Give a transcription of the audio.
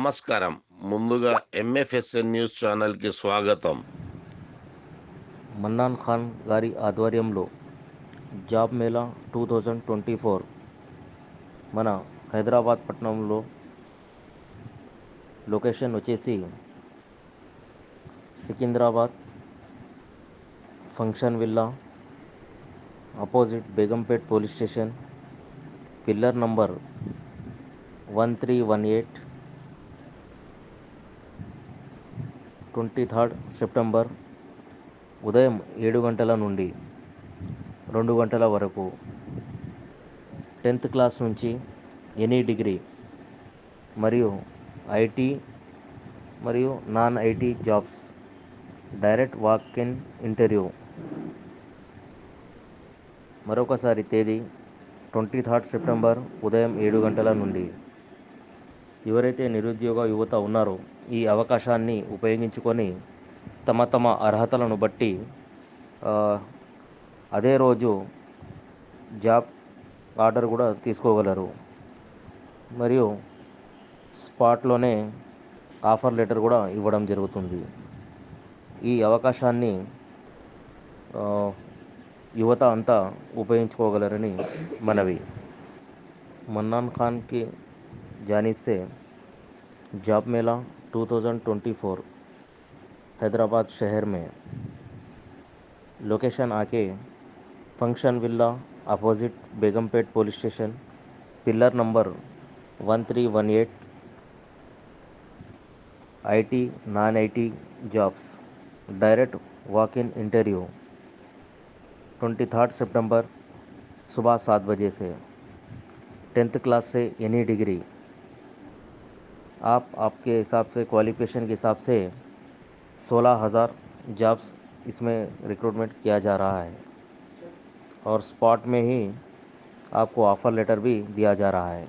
నమస్కారం. ముందుగా ఎంఎఫ్ఎస్ఎన్ న్యూస్ ఛానల్‌కి స్వాగతం. మన్నాన్ ఖాన్ గారి ఆధ్వర్యంలో జాబ్ మేళా 2024 మన హైదరాబాద్ పట్టణంలో లొకేషన్ వచ్చేసి Secunderabad function villa opposite Begumpet police station pillar number 1318 23 September ఉదయం 7 గంటల నుండి 2 గంటల వరకు 10th క్లాస్ నుంచి ఎనీ డిగ్రీ మరియు ఐటీ మరియు non IT jobs direct walk in interview. మరొకసారి తేదీ 23 సెప్టెంబర్ ఉదయం 7 గంటల నుండి. ఎవరైతే నిరుద్యోగ యువత ఉన్నారో ఈ అవకాశాన్ని ఉపయోగించుకొని తమ అర్హతలను బట్టి అదే రోజు జాబ్ ఆర్డర్ కూడా తీసుకోగలరు మరియు స్పాట్లోనే ఆఫర్ లెటర్ కూడా ఇవ్వడం జరుగుతుంది. ఈ అవకాశాన్ని యువత అంతా ఉపయోగించుకోగలరని మనవి. మన్నాన్ ఖాన్ की जानिब से जॉब मेला 2024 हैदराबाद शहर में लोकेशन आके function villa opposite Begumpet police station pillar number 1318 IT non IT jobs direct walk in interview 23 सितंबर सुबह 7 बजे से 10th क्लास से एनी डिग्री आप आपके हिसाब से क्वालिफिकेशन के हिसाब से 16,000 जॉब्स इसमें रिक्रूटमेंट किया जा रहा है और स्पॉट में ही आपको ऑफ़र लेटर भी दिया जा रहा है।